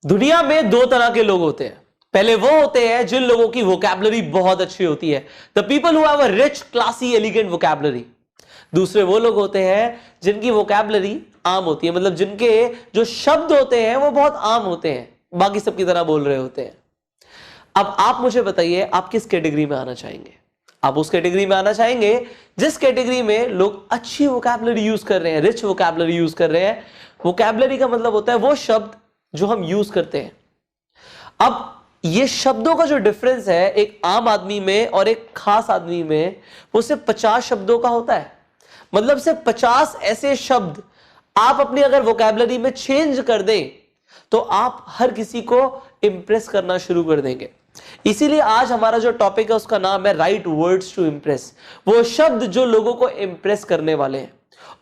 दुनिया में दो तरह के लोग होते हैं। पहले वो होते हैं जिन लोगों की वोकैबुलरी बहुत अच्छी होती है, the people who have a rich classy elegant vocabulary. दूसरे वो लोग होते हैं जिनकी वोकैबुलरी आम होती है, मतलब जिनके जो शब्द होते हैं वो बहुत आम होते हैं, बाकी सबकी तरह बोल रहे होते हैं। अब आप मुझे बताइए आप किस कैटेगरी में आना चाहेंगे? आप उस कैटेगरी में आना चाहेंगे जिस कैटेगरी में लोग अच्छी वोकैबुलरी यूज कर रहे हैं, रिच वोकैबुलरी यूज कर रहे हैं। वोकैबुलरी का मतलब होता है वो शब्द जो हम यूज करते हैं। अब ये शब्दों का जो डिफरेंस है एक आम आदमी में और एक खास आदमी में, वो सिर्फ 50 शब्दों का होता है। मतलब सिर्फ 50 ऐसे शब्द आप अपनी अगर वोकैबुलरी में चेंज कर दें तो आप हर किसी को इंप्रेस करना शुरू कर देंगे। इसीलिए आज हमारा जो टॉपिक है उसका नाम है राइट वर्ड्स टू इंप्रेस। वो शब्द जो लोगों को इंप्रेस करने वाले हैं,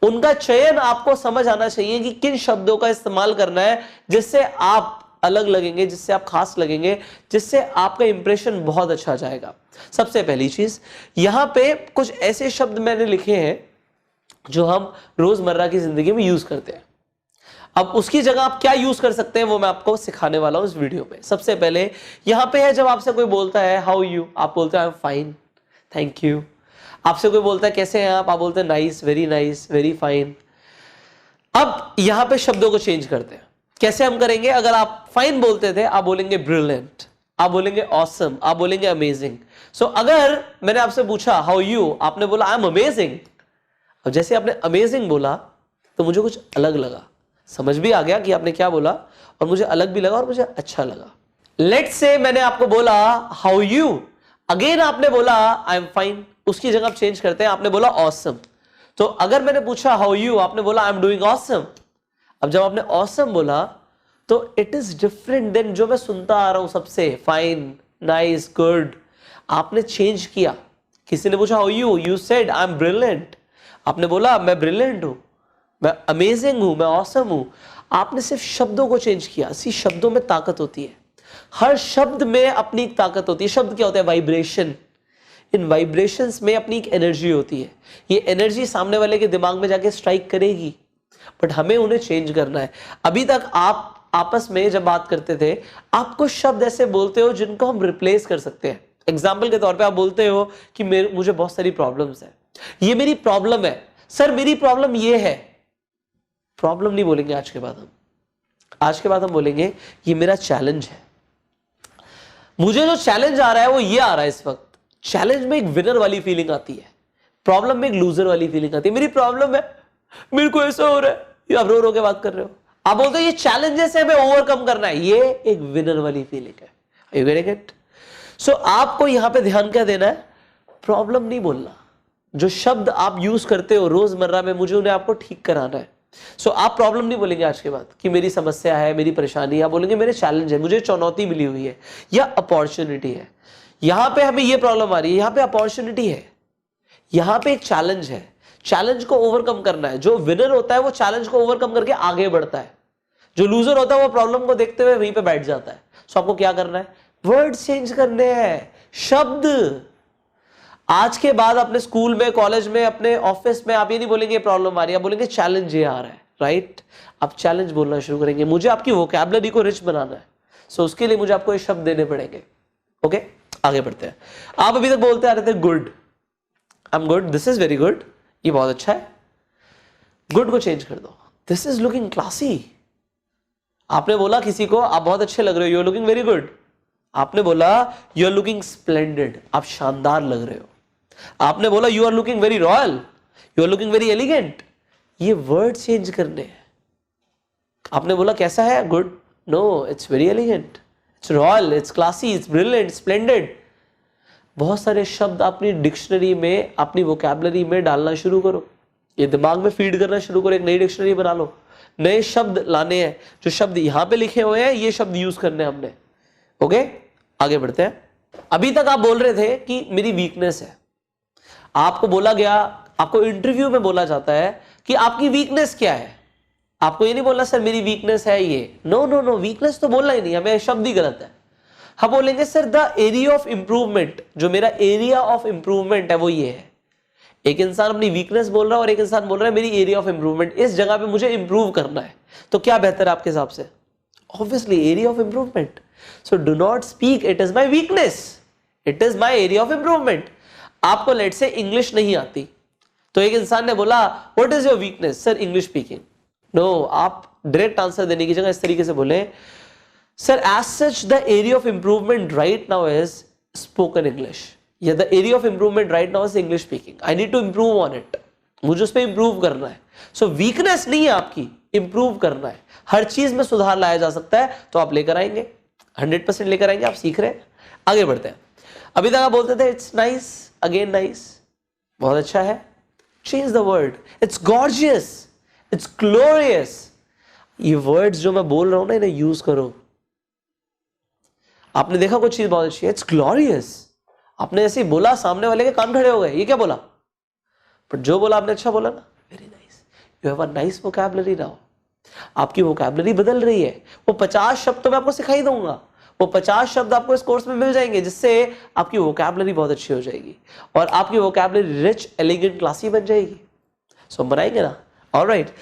उनका चयन आपको समझ आना चाहिए कि किन शब्दों का इस्तेमाल करना है जिससे आप अलग लगेंगे, जिससे आप खास लगेंगे, जिससे आपका इंप्रेशन बहुत अच्छा जाएगा। सबसे पहली चीज, यहां पे कुछ ऐसे शब्द मैंने लिखे हैं जो हम रोजमर्रा की जिंदगी में यूज करते हैं। अब उसकी जगह आप क्या यूज कर सकते हैं वो मैं आपको सिखाने वाला हूं इस वीडियो में। सबसे पहले यहां पे है, जब आपसे कोई बोलता है हाउ यू, आप बोलते हैं I am fine, thank you. आपसे कोई बोलता है कैसे हैं आप बोलते हैं नाइस, वेरी फाइन। अब यहां पे शब्दों को चेंज करते हैं। कैसे हम करेंगे? अगर आप फाइन बोलते थे आप बोलेंगे ब्रिलियंट, आप बोलेंगे ऑसम, आप बोलेंगे अमेजिंग। सो अगर मैंने आपसे पूछा हाउ यू, आपने बोला आई एम अमेजिंग। और जैसे आपने अमेजिंग बोला तो मुझे कुछ अलग लगा, समझ भी आ गया कि आपने क्या बोला और मुझे अलग भी लगा और मुझे अच्छा लगा। लेट्स से मैंने आपको बोला हाउ यू, अगेन आपने बोला आई एम फाइन, उसकी जगह आप चेंज करते हैं, आपने बोला ऑसम। तो अगर मैंने पूछा हाउ यू, आपने बोला आई एम डूइंग ऑसम। अब जब आपने ऑसम बोला तो इट इज डिफरेंट देन जो मैं सुनता आ रहा हूं सबसे, फाइन, नाइस, गुड। आपने चेंज किया। किसी ने पूछा how you said I am brilliant, आपने बोला मैं ब्रिलियंट हूं, मैं अमेजिंग हूं, मैं ऑसम हूं। आपने सिर्फ शब्दों को चेंज किया। इसी शब्दों में ताकत होती है, हर शब्द में अपनी एक ताकत होती है। शब्द क्या होता है? वाइब्रेशन। इन वाइब्रेशंस में अपनी एक एनर्जी होती है। ये एनर्जी सामने वाले के दिमाग में जाके स्ट्राइक करेगी, बट हमें उन्हें चेंज करना है। अभी तक आप आपस में जब बात करते थे, आप कुछ शब्द ऐसे बोलते हो जिनको हम रिप्लेस कर सकते हैं। एग्जाम्पल के तौर पे आप बोलते हो कि मुझे बहुत सारी प्रॉब्लम्स है, ये मेरी प्रॉब्लम है। सर मेरी प्रॉब्लम ये है। प्रॉब्लम नहीं बोलेंगे आज के बाद हम, आज के बाद हम बोलेंगे ये मेरा चैलेंज है। मुझे जो चैलेंज आ रहा है वो ये आ रहा है इस वक्त। चैलेंज में एक विनर वाली फीलिंग आती है, प्रॉब्लम में एक लूजर वाली फीलिंग आती है। मेरी प्रॉब्लम है, मेरे को ऐसा हो रहा है, ये आप रो रो के बात कर रहे हो। आप बोलते हो ये चैलेंजेस है, हमें ओवरकम करना है, ये एक विनर वाली फीलिंग है। Are you getting it? So आपको यहां पे ध्यान क्या देना है? प्रॉब्लम नहीं बोलना। जो शब्द आप यूज करते हो रोजमर्रा में, मुझे उन्हें आपको ठीक कराना है। सो आप प्रॉब्लम नहीं बोलेंगे आज के बाद कि मेरी समस्या है, मेरी परेशानी। आप बोलेंगे मेरे चैलेंज है, मुझे चुनौती मिली हुई है या अपॉर्चुनिटी है। यहां पे हमें ये प्रॉब्लम आ रही है, यहां पे अपॉर्चुनिटी है, यहां पे एक चैलेंज है। चैलेंज को ओवरकम करना है। जो विनर होता है वो चैलेंज को ओवरकम करके आगे बढ़ता है, जो लूजर होता है वो प्रॉब्लम को देखते हुए वहीं पे बैठ जाता है। सो आपको क्या करना है? वर्ड चेंज करने हैं, शब्द। आज के बाद अपने स्कूल में, कॉलेज में, अपने ऑफिस में आप ये नहीं बोलेंगे प्रॉब्लम आ रही है, आप बोलेंगे चैलेंज ये आ रहा है। राइट? आप चैलेंज बोलना शुरू करेंगे। मुझे आपकी वोकैबुलरी को रिच बनाना है, सो उसके लिए मुझे आपको ये शब्द देने पड़ेंगे। ओके, आगे बढ़ते हैं। आप अभी तक बोलते आ रहे थे good, I am good, this is very good, ये बहुत अच्छा है। गुड को चेंज कर दो, दिस इज लुकिंग क्लासी। आपने बोला किसी को आप बहुत अच्छे लग रहे हो, you are looking very good. आपने बोला यू आर लुकिंग स्प्लेंडेड, आप शानदार लग रहे हो। आपने बोला you are looking very royal, you are looking very elegant. ये वर्ड चेंज करने हैं। आपने बोला कैसा है? Good, no, it's very elegant, it's royal, it's classy, it's brilliant, splendid. बहुत सारे शब्द अपनी डिक्शनरी में, अपनी वोकैबुलरी में डालना शुरू करो। ये दिमाग में फीड करना शुरू करो, एक नई डिक्शनरी बना लो। नए शब्द लाने हैं, जो शब्द यहां पे लिखे हुए हैं ये शब्द यूज करने हैं हमने। ओके, आगे बढ़ते हैं। अभी तक आप बोल रहे थे कि मेरी वीकनेस है। आपको बोला गया, आपको इंटरव्यू में बोला जाता है कि आपकी वीकनेस क्या है। आपको ये नहीं बोलना सर मेरी वीकनेस है ये, नो नो नो, वीकनेस तो बोलना ही नहीं, हमें शब्द ही गलत है। हम बोलेंगे sir the area of improvement, जो मेरा एरिया ऑफ इंप्रूवमेंट है वो ये है। एक इंसान अपनी वीकनेस बोल रहा है और एक इंसान बोल रहा है मेरी एरिया ऑफ इंप्रूवमेंट, इस जगह पे मुझे इंप्रूव करना है। तो क्या बेहतर है आपके हिसाब से? Obviously, area of improvement. So do not speak it is my weakness. It is my area of improvement. आपको लेट से इंग्लिश नहीं आती, तो एक इंसान ने बोला what is your weakness? Sir English speaking. No, आप डायरेक्ट आंसर देने की जगह इस तरीके से बोले, sir as such the area of improvement right now is spoken English, या the area of improvement right now is English speaking, I need to improve on it, मुझे उस पर इंप्रूव करना है। सो वीकनेस नहीं है आपकी, इंप्रूव करना है। हर चीज में सुधार लाया जा सकता है, तो आप लेकर आएंगे, 100% लेकर आएंगे। आप सीख रहे हैं, आगे बढ़ते हैं। अभी तक आप बोलते थे इट्स नाइस, अगेन नाइस, बहुत अच्छा है। Change the word, it's gorgeous, it's glorious. ये वर्ड्स जो मैं बोल रहा हूं ना, इन्हें यूज करो। आपने देखा कोई चीज बहुत अच्छी है, इट्स ग्लोरियस, आपने ऐसे ही बोला, सामने वाले के कान खड़े हो गए, ये क्या बोला? बट जो बोला आपने अच्छा बोला ना, very nice, you have a nice vocabulary now. आपकी वोकैबुलरी बदल रही है। वो 50 शब्द तो मैं आपको सिखाई दूंगा, वो 50 शब्द आपको इस कोर्स में मिल जाएंगे, जिससे आपकी वोकैबुलरी बहुत अच्छी हो जाएगी और आपकी वोकैबुलरी रिच, एलिगेंट, क्लासी बन जाएगी। सो हम बनाएंगे ना? ऑलराइट।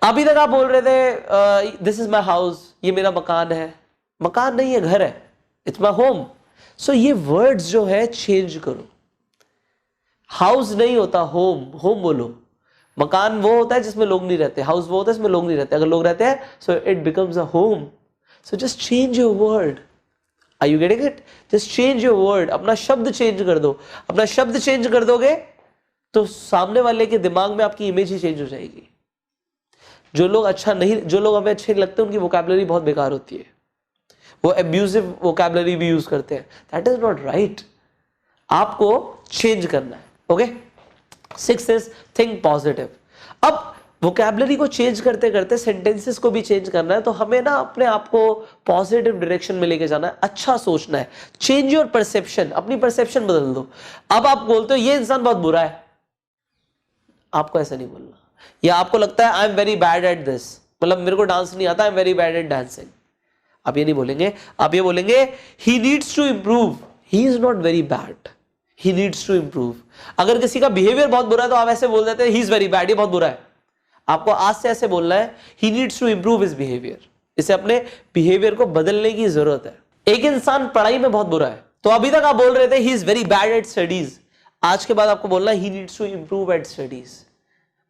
अभी तक आप बोल रहे थे दिस इज माई हाउस, ये मेरा मकान है। मकान नहीं है, घर है, इट्स माई होम। सो ये वर्ड्स जो है चेंज करो। हाउस नहीं होता, होम, होम बोलो। मकान वो होता है जिसमें लोग नहीं रहते, हाउस वो होता है जिसमें लोग नहीं रहते। अगर लोग रहते हैं so it becomes a home. So just change your word. Are you getting it? Just change your word. अपना शब्द चेंज कर दो। अपना शब्द चेंज कर दोगे तो सामने वाले के दिमाग में आपकी इमेज ही चेंज हो जाएगी। जो लोग हमें अच्छे नहीं लगते, उनकी वोकैबुलरी बहुत बेकार होती है, वो अब्यूजिव वोकैबुलरी भी यूज करते हैं। That is not right. आपको चेंज करना है। Okay, 6 is think positive. अब वोकैबुलरी को चेंज करते करते सेंटेंसेस को भी चेंज करना है, तो हमें ना अपने आप को पॉजिटिव डायरेक्शन में लेके जाना है, अच्छा सोचना है। चेंज योर परसेप्शन, अपनी परसेप्शन बदल दो। अब आप बोलते हो ये इंसान बहुत बुरा है, आपको ऐसा नहीं बोलना। या आपको लगता है I am very bad at this, मतलब मेरे को डांस नहीं आता, I am very bad at dancing, आप ये नहीं बोलेंगे। आप ये बोलेंगे he needs to improve, he is not very bad, he needs to improve. अगर किसी का बिहेवियर बहुत बुरा है तो आप ऐसे बोल देते हैं ही इज वेरी बैड, ये बहुत बुरा है। आपको आज से ऐसे बोलना है he needs to improve his behaviour. इसे अपने बिहेवियर को बदलने की जरूरत है। एक इंसान पढ़ाई में बहुत बुरा है, तो अभी तक आप बोल रहे थे he is very bad at studies, आज के बाद आपको बोलना है he needs to improve at studies.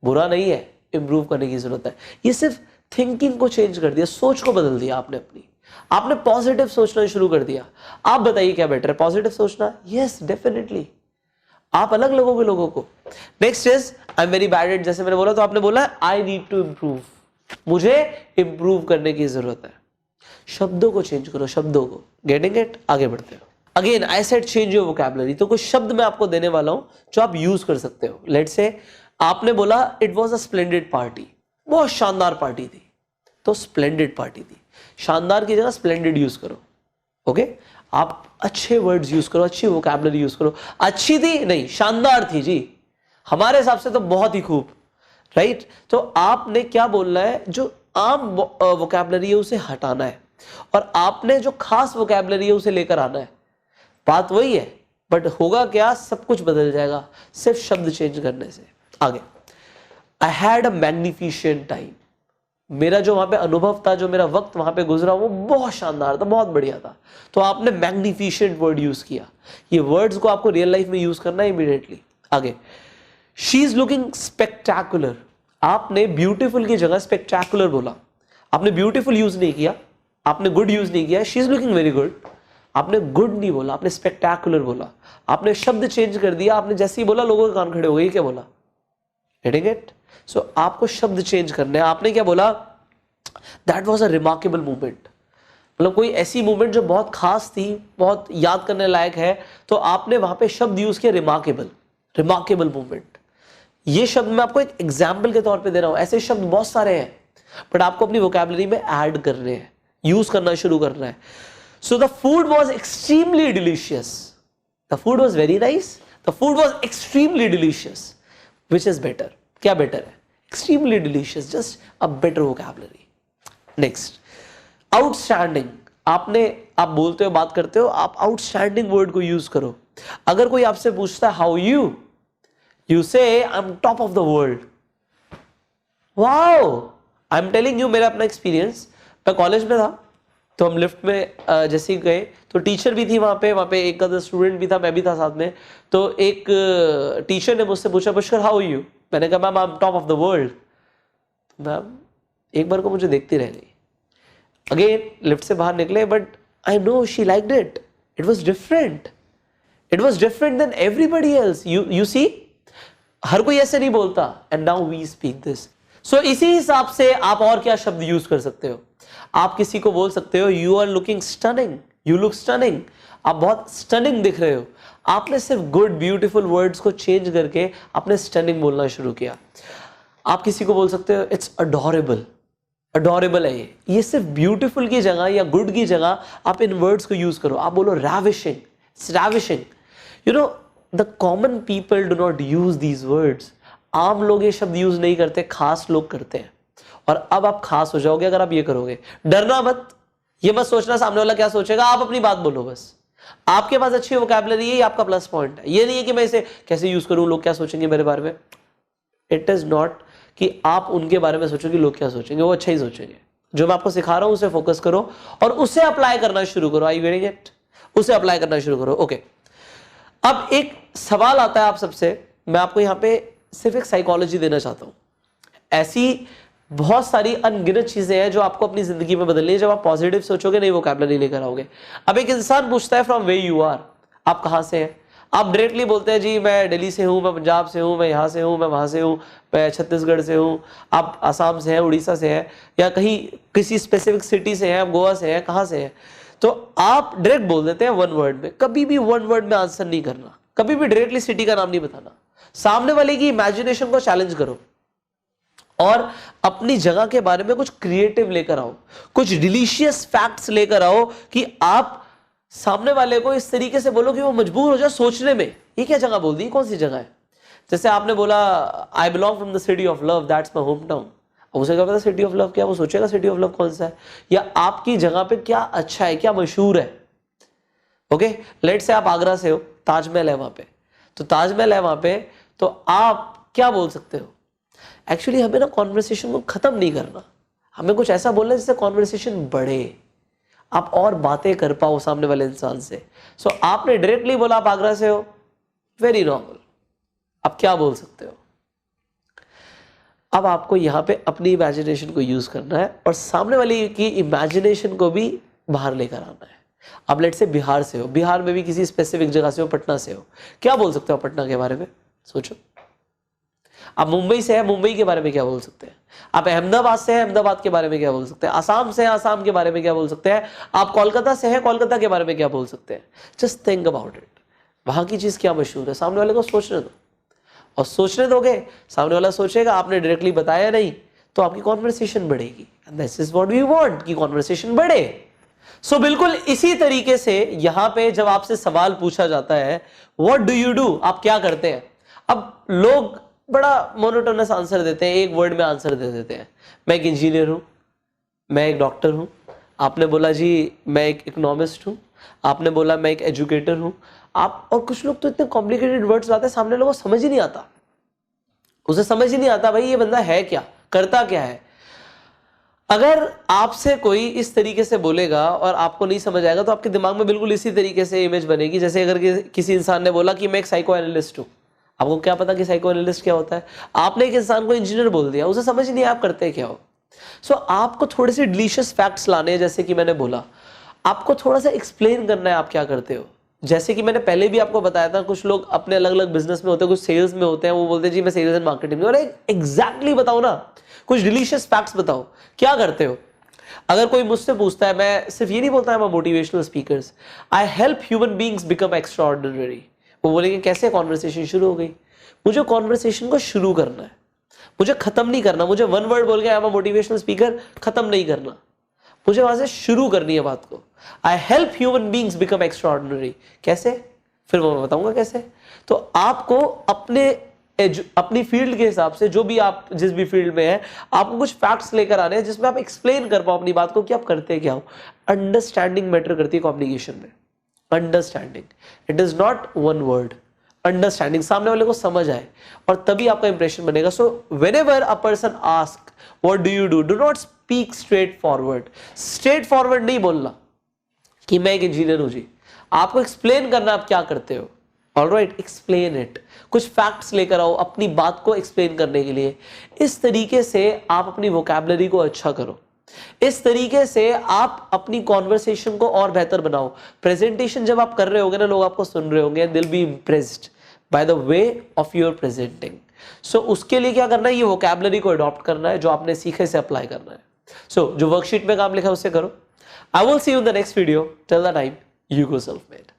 बुरा नहीं है, इंप्रूव करने की जरूरत है। ये सिर्फ थिंकिंग को चेंज कर दिया, सोच को बदल दिया आपने अपनी। आपने पॉजिटिव सोचना शुरू कर दिया। आप बताइए क्या बेटर है, पॉजिटिव सोचना? Yes, definitely. आप अलग लगोगे लोगों को। Next is I am very bad eight, जैसे मैंने बोला तो आपने बोला आई नीड टू इंप्रूव, मुझे इंप्रूव करने की जरूरत है। शब्दों को चेंज करो, शब्दों को। Getting it? आगे बढ़ते हो। Again I said change your vocabulary. तो कुछ शब्द मैं आपको देने वाला हूं जो आप यूज कर सकते हो। लेट्स से आपने बोला it was a splendid party, बहुत शानदार पार्टी थी, तो स्प्लेंडेड पार्टी थी। शानदार की जगह स्प्लेंडेड यूज करो। ओके, आप अच्छे वर्ड्स यूज करो, अच्छी वोकैबुलरी यूज करो। अच्छी थी नहीं, शानदार थी जी, हमारे हिसाब से तो बहुत ही खूब, राइट? तो आपने क्या बोलना है, जो आम वोकैबुलरी है उसे हटाना है और आपने जो खास वोकैबुलरी है उसे लेकर आना है। बात वही है, बट होगा क्या, सब कुछ बदल जाएगा सिर्फ शब्द चेंज करने से। आगे, आई हैड अ मैग्निफिशिएंट टाइम। मेरा जो वहां पे अनुभव था, जो मेरा वक्त वहां पे गुजरा, वो बहुत शानदार था, बहुत बढ़िया था। तो आपने मैग्निफिशिएंट वर्ड यूज किया। ये वर्ड्स को आपको रियल लाइफ में यूज करना है इमीडिएटली। आगे, शी इज लुकिंग स्पेक्टैकुलर। आपने ब्यूटीफुल की जगह स्पेक्टैकुलर बोला। आपने ब्यूटीफुल यूज नहीं किया, आपने गुड यूज नहीं किया। She is looking very good, आपने गुड नहीं बोला, आपने स्पेक्टैकुलर बोला। आपने शब्द चेंज कर दिया। आपने जैसे ही बोला लोगों के कान खड़े हो गए, क्या बोला? Getting it? सो आपको शब्द चेंज करने हैं। आपने क्या बोला? That was a remarkable movement, मतलब कोई ऐसी मूवमेंट जो बहुत खास थी, बहुत याद करने लायक है, तो आपने वहां पे शब्द यूज किया रिमार्केबल, रिमार्केबल मूवमेंट। ये शब्द मैं आपको एक एग्जाम्पल के तौर पे दे रहा हूं, ऐसे शब्द बहुत सारे हैं, बट आपको अपनी वोकैबुलरी में ऐड करने हैं, यूज करना शुरू करना है। So the food was extremely delicious, the food was very nice, the food was extremely delicious. Which is better? क्या बेटर है? Extremely delicious, just a better vocabulary. Next, outstanding. आप बोलते हो, बात करते हो, आप आउटस्टैंडिंग वर्ड को यूज करो। अगर कोई आपसे पूछता है हाउ यू से I am top of the world. Wow, I am telling you, मेरा अपना एक्सपीरियंस, मैं कॉलेज में था, तो हम लिफ्ट में जैसे ही गए तो टीचर भी थी वहाँ पे एक अदर स्टूडेंट भी था, मैं भी था साथ में। तो एक टीचर ने मुझसे पूछा, पुष्कर हाउ यू? मैंने कहा ma'am I am top of the world. Ma'am एक बार को मुझे देखती रह गई। अगेन लिफ्ट से बाहर निकले, but I know she liked it, it was different, it was different than everybody else. You see, हर कोई ऐसे नहीं बोलता, and now we speak this. So इसी हिसाब से आप और क्या शब्द यूज कर सकते हो? आप किसी को बोल सकते हो you are looking stunning, you look stunning, आप बहुत स्टनिंग दिख रहे हो। आपने सिर्फ गुड ब्यूटीफुल वर्ड्स को चेंज करके आपने स्टनिंग बोलना शुरू किया। आप किसी को बोल सकते हो इट्स अडोरेबल, अडोरेबल है ये सिर्फ ब्यूटीफुल की जगह या गुड की जगह आप इन वर्ड्स को यूज करो। आप बोलो ravishing, it's ravishing. You know the common people do not use these words. आम लोग ये शब्द यूज नहीं करते, खास लोग करते हैं। और अब आप खास हो जाओगे अगर आप ये करोगे। डरना मत, ये मत सोचना सामने वाला क्या सोचेगा, आप अपनी बात बोलो बस। आपके पास अच्छी वोकैबुलरी है, ये आपका प्लस पॉइंट है। ये नहीं है कि मैं इसे कैसे यूज करूं, लोग क्या सोचेंगे मेरे बारे में। इट इज नॉट कि आप उनके बारे में सोचो कि लोग क्या सोचेंगे, वो अच्छा ही सोचेंगे। जो मैं आपको सिखा रहा हूं उसे फोकस करो और उसे अप्लाई करना शुरू करो। I getting it? उसे अप्लाई करना शुरू करो। ओके, अब एक सवाल आता है आप सबसे, मैं आपको यहां पे सिर्फ एक साइकोलॉजी देना चाहता हूं। ऐसी बहुत सारी अनगिनत चीजें हैं जो आपको अपनी जिंदगी में बदलनी है जब आप पॉजिटिव सोचोगे, नहीं वोकैबुलरी लेकर आओगे। अब एक इंसान पूछता है फ्रॉम वे यू आर, आप कहां से हैं? आप डायरेक्टली बोलते हैं जी मैं दिल्ली से हूं, मैं पंजाब से हूं, मैं यहाँ से हूं, मैं वहां से हूं, मैं छत्तीसगढ़ से हूं। आप आसाम से हैं, उड़ीसा से हैं, या कहीं किसी स्पेसिफिक सिटी से हैं, आप गोवा से हैं, कहाँ से हैं? तो आप डायरेक्ट बोल देते हैं वन वर्ड में। कभी भी वन वर्ड में आंसर नहीं करना, कभी भी डायरेक्टली सिटी का नाम नहीं बताना। सामने वाले की इमेजिनेशन को चैलेंज करो और अपनी जगह के बारे में कुछ क्रिएटिव लेकर आओ, कुछ डिलीशियस फैक्ट्स लेकर आओ कि आप सामने वाले को इस तरीके से बोलो कि वो मजबूर हो जाए सोचने में, ये क्या जगह बोल दी, कौन सी जगह है। जैसे आपने बोला I belong from the city of love, that's my home town. उसे क्या पता सिटी ऑफ लव क्या, वो सोचेगा सिटी ऑफ लव कौन सा है, या आपकी जगह पे क्या अच्छा है, क्या मशहूर है। ओके, लेट से आप आगरा से हो, ताजमहल है वहां पे, तो ताजमहल है वहां पे, तो आप क्या बोल सकते हो? एक्चुअली हमें ना कॉन्वर्सेशन को खत्म नहीं करना, हमें कुछ ऐसा बोलना है जिससे कॉन्वर्सेशन बढ़े, आप और बातें कर पाओ सामने वाले इंसान से। सो आपने डायरेक्टली बोला आप आगरा से हो, वेरी नॉर्मल। आप क्या बोल सकते हो? अब आपको यहां पे अपनी इमेजिनेशन को यूज करना है और सामने वाली की इमेजिनेशन को भी बाहर लेकर आना है। अब लेट से बिहार से हो, बिहार में भी किसी स्पेसिफिक जगह से हो, पटना से हो, क्या बोल सकते हो पटना के बारे में? सोचो। आप मुंबई से हैं, मुंबई के बारे में क्या बोल सकते हैं? आप अहमदाबाद से हैं, अहमदाबाद के बारे में क्या बोल सकते हैं? आसाम से हैं, आसाम के बारे में क्या बोल सकते हैं? आप कोलकाता से हैं, कोलकाता के बारे में क्या बोल सकते हैं? Just think about it. वहां की चीज क्या मशहूर है, सामने वाले को सोचने दो। और सोचने दोगे, सामने वाला सोचेगा, आपने डायरेक्टली बताया नहीं, तो आपकी कॉन्वर्सेशन बढ़ेगी। And this is what we want कि कॉन्वर्सेशन बढ़े। सो बिल्कुल इसी तरीके से यहां पे जब आपसे सवाल पूछा जाता है व्हाट डू यू डू, आप क्या करते हैं, अब लोग बड़ा मोनोटोनस आंसर देते हैं, एक वर्ड में आंसर दे देते हैं। मैं एक इंजीनियर हूं, मैं एक डॉक्टर हूं, आपने बोला जी मैं एक इकोनॉमिस्ट हूं, आपने बोला मैं एक एजुकेटर हूं। आप और कुछ लोग तो इतने कॉम्प्लिकेटेड वर्ड्स लाते हैं, सामने लोगों को समझ ही नहीं आता, उसे समझ ही नहीं आता भाई ये बंदा है क्या, करता क्या है। अगर आपसे कोई इस तरीके से बोलेगा और आपको नहीं समझ आएगा तो आपके दिमाग में बिल्कुल इसी तरीके से इमेज बनेगी। जैसे अगर किसी इंसान ने बोला कि मैं एक साइको एनालिस्ट हूं, आपको क्या पता कि साइको एनालिस्ट क्या होता है? आपने एक इंसान को इंजीनियर बोल दिया, उसे समझ नहीं आप करते क्या हो। सो आपको थोड़े से डिलीशियस फैक्ट्स लाने हैं, जैसे कि मैंने बोला, आपको थोड़ा सा एक्सप्लेन करना है आप क्या करते हो। जैसे कि मैंने पहले भी आपको बताया था, कुछ लोग अपने अलग अलग बिजनेस में होते हैं, कुछ सेल्स में होते हैं, वो बोलते हैं जी मैं सेल्स एंड मार्केटिंग में। और एग्जैक्टली बताओ ना, कुछ डिलीशियस फैक्ट्स बताओ, क्या करते हो। अगर कोई मुझसे पूछता है, मैं सिर्फ ये नहीं बोलता है मैं motivational speakers, I help human beings become extraordinary. वो बोलेंगे कैसे? कॉन्वर्सेशन शुरू हो गई। मुझे कॉन्वर्सेशन को शुरू करना है, मुझे खत्म नहीं करना। मुझे वन वर्ड बोल के I am a motivational speaker खत्म नहीं करना, मुझे वहां से शुरू करनी है बात को। I help human beings become extraordinary. कैसे? फिर वो मैं बताऊंगा कैसे। तो आपको अपनी फील्ड के हिसाब से, जो भी आप जिस भी फील्ड में है, आपको कुछ फैक्ट्स लेकर आने हैं जिसमें आप एक्सप्लेन कर पाओ अपनी बात को कि आप करते क्या हो। अंडरस्टैंडिंग मैटर करती है कम्युनिकेशन में, understanding. It is not one word, understanding, सामने वाले को समझ आए, और तभी आपका इंप्रेशन बनेगा. So whenever a person ask what do, do not speak straight forward. Straight forward नहीं बोलना कि मैं एक इंजीनियर हूं जी. आपको एक्सप्लेन करना आप क्या करते हो. Alright, explain it. कुछ फैक्ट्स लेकर आओ अपनी बात को एक्सप्लेन करने के लिए. इस तरीके से आप अपनी वोकैबुलरी को अच्छा करो. इस तरीके से आप अपनी कॉन्वर्सेशन को और बेहतर बनाओ. प्रेजेंटेशन जब आप कर रहे होगे ना, लोग आपको सुन रहे होंगे, दिल be impressed by the way of your presenting. So उसके लिए क्या करना है, ये वोकैबुलरी को अडॉप्ट करना है, जो आपने सीखे से अप्लाई करना है. सो जो वर्कशीट में काम लिखा है उसे करो. I will see you in the next video. Till that time, you go self-made.